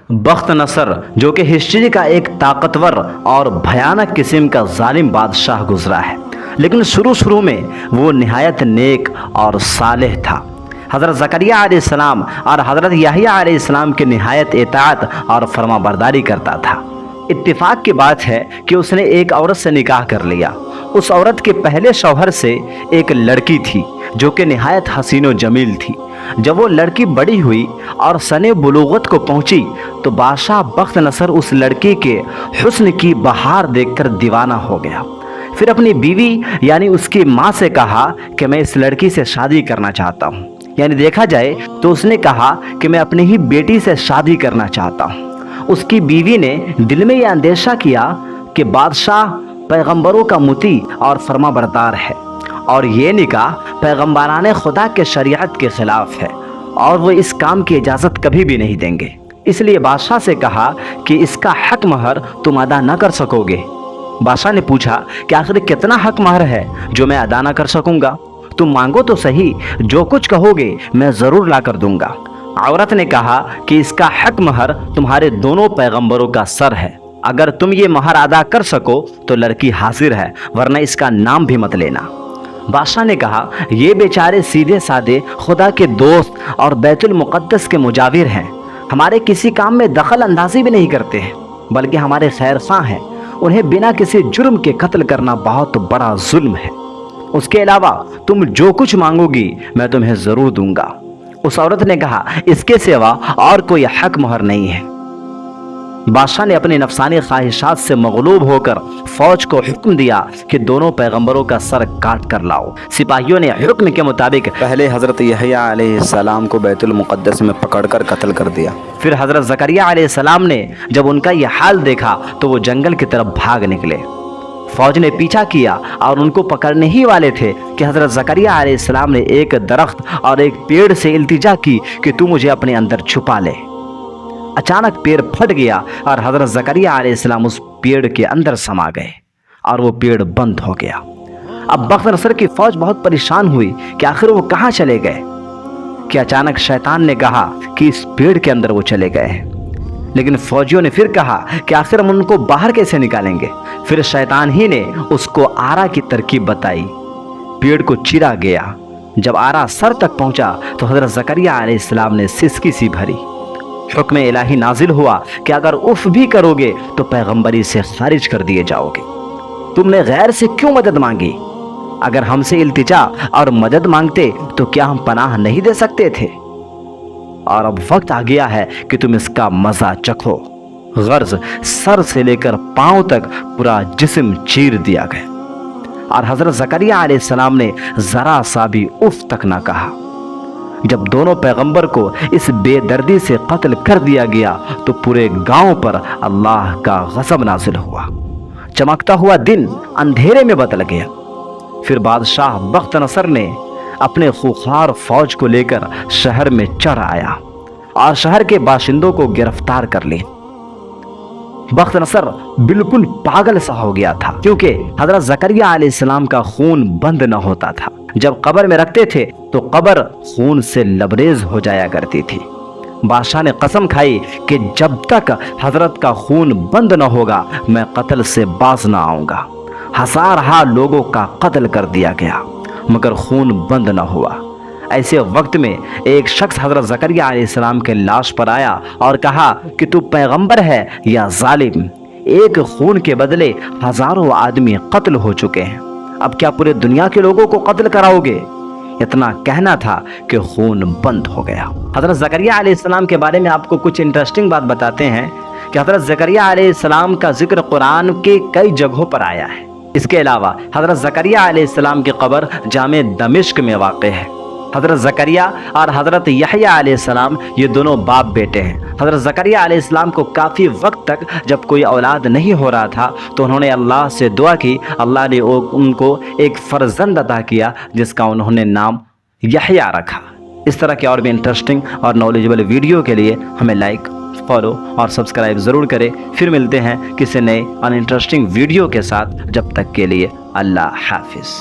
बख्त नसर जो कि हिस्ट्री का एक ताकतवर और भयानक किस्म का जालिम बादशाह गुजरा है, लेकिन शुरू में वो निहायत नेक और सालेह था। हज़रत ज़करिया अलैहिस्सलाम और हज़रत याहिया अलैहिस्सलाम की निहायत इताअत और फरमाबरदारी करता था। इत्तिफाक की बात है कि उसने एक औरत से निकाह कर लिया। उस औरत के पहले शौहर से एक लड़की थी जो कि निहायत हसीन व जमील थी। जब वो लड़की बड़ी हुई और सने बुलूगत को पहुंची तो बादशाह बख्त नसर उस लड़की के हुस्न की बहार देखकर दीवाना हो गया। फिर अपनी बीवी यानी उसकी माँ से कहा कि मैं इस लड़की से शादी करना चाहता हूँ। यानी देखा जाए तो उसने कहा कि मैं अपनी ही बेटी से शादी करना चाहता हूँ। उसकी बीवी ने दिल में यह अंदेशा किया कि बादशाह पैगंबरों का मुती और फरमाबरदार है और ये निकाह पैगंबराने खुदा के शरीयत के खिलाफ है और वो इस काम की इजाज़त कभी भी नहीं देंगे। इसलिए बादशाह से कहा कि इसका हक महर तुम अदा न कर सकोगे। बादशाह ने पूछा कि आखिर कितना हक महर है जो मैं अदा न कर सकूंगा? तुम मांगो तो सही, जो कुछ कहोगे मैं ज़रूर ला कर दूंगा। औरत ने कहा कि इसका हक महर तुम्हारे दोनों पैगंबरों का सर है। अगर तुम ये महर अदा कर सको तो लड़की हाजिर है, वरना इसका नाम भी मत लेना। बादशाह ने कहा ये बेचारे सीधे साधे खुदा के दोस्त और बैतुल मुक़द्दस के मुजाविर हैं। हमारे किसी काम में दखल अंदाजी भी नहीं करते हैं, बल्कि हमारे खैरख्वाह हैं। उन्हें बिना किसी जुर्म के कत्ल करना बहुत बड़ा जुल्म है। उसके अलावा तुम जो कुछ मांगोगी मैं तुम्हें ज़रूर दूंगा। उस औरत ने कहा इसके सिवा और कोई हक मोहर नहीं है। बादशाह ने अपनी नफसानी ख्वाहिशात से मगलूब होकर फौज को हुक्म दिया कि दोनों पैगंबरों का सर काट कर लाओ। सिपाहियों ने हुक्म के मुताबिक पहले हज़रत यहया अलैहिस्सलाम को बैतुल मुक़द्दस में पकड़कर कत्ल कर दिया। फिर हज़रत ज़करिया अलैहिस्सलाम ने जब उनका यह हाल देखा तो वो जंगल की तरफ भाग निकले। फौज ने पीछा किया और उनको पकड़ने ही वाले थे कि हज़रत ज़करिया अलैहिस्सलाम ने एक दरख्त और एक पेड़ से इल्तिजा की कि तू मुझे अपने अंदर छुपा ले। अचानक पेड़ फट गया और हज़रत ज़करिया अलैहिस्सलाम उस पेड़ के अंदर समा गए और वो पेड़ बंद हो गया। अब बख्त नसर की फौज बहुत परेशान हुई कि आखिर वो कहाँ चले गए, कि अचानक शैतान ने कहा कि इस पेड़ के अंदर वो चले गए हैं। लेकिन फौजियों ने फिर कहा कि आखिर हम उनको बाहर कैसे निकालेंगे। फिर शैतान ही ने उसको आरा की तरकीब बताई। पेड़ को चीरा गया। जब आरा सर तक पहुंचा तो हज़रत ज़करिया अलैहिस्सलाम ने सिसकी सी भरी। हुक्म इलाही नाजिल हुआ कि अगर उफ भी करोगे तो पैगंबरी से खारिज कर दिए जाओगे। तुमने गैर से क्यों मदद मांगी? अगर हमसे इल्तिजा और मदद मांगते तो क्या हम पनाह नहीं दे सकते थे? और अब वक्त आ गया है कि तुम इसका मजा चखो। गर्ज सर से लेकर पांव तक पूरा जिस्म चीर दिया गया और हज़रत ज़करिया अलैहिस्सलाम ने जरा सा भी उफ तक ना कहा। जब दोनों पैगंबर को इस बेदर्दी से कत्ल कर दिया गया तो पूरे गांव पर अल्लाह का गज़ब नाजिल हुआ। चमकता हुआ दिन अंधेरे में बदल गया। फिर बादशाह बख्त नसर ने अपने खूंखार फौज को लेकर शहर में चढ़ आया और शहर के बाशिंदों को गिरफ्तार कर लिया। बख्त नसर बिल्कुल पागल सा हो गया था, क्योंकि हज़रत ज़करिया अलैहिस्सलाम का खून बंद न होता था। जब कब्र में रखते थे तो कब्र खून से लबरेज हो जाया करती थी। बादशाह ने कसम खाई कि जब तक हज़रत का खून बंद न होगा मैं कत्ल से बाज न आऊँगा। हज़ार लोगों का कत्ल कर दिया गया मगर खून बंद न हुआ। ऐसे वक्त में एक शख्स हज़रत ज़करिया अलैहिस्सलाम के लाश पर आया और कहा कि तू पैगंबर है या जालिम? एक खून के बदले हज़ारों आदमी कत्ल हो चुके हैं, अब क्या पूरे दुनिया के लोगों को कत्ल कराओगे? इतना कहना था कि खून बंद हो गया। हज़रत ज़करिया अलैहिस्सलाम के बारे में आपको कुछ इंटरेस्टिंग बात बताते हैं कि हज़रत ज़करिया अलैहिस्सलाम का जिक्र कुरान के कई जगहों पर आया है। इसके अलावा हज़रत ज़करिया अलैहिस्सलाम की कब्र जामे दमिश्क में वाक़े है। हज़रत ज़करिया और हज़रत यहया अलैहिस्सलाम ये दोनों बाप बेटे हैं। हज़रत ज़करिया अलैहिस्सलाम को काफ़ी वक्त तक जब कोई औलाद नहीं हो रहा था तो उन्होंने अल्लाह से दुआ की। अल्लाह ने उनको एक फ़र्जंद अता किया जिसका उन्होंने नाम यहया रखा। इस तरह के और भी इंटरेस्टिंग और नॉलेजेबल वीडियो के लिए हमें लाइक, फॉलो और सब्सक्राइब ज़रूर करें। फिर मिलते हैं किसी नए और इंटरेस्टिंग वीडियो के साथ। जब तक के लिए अल्लाह हाफिज़।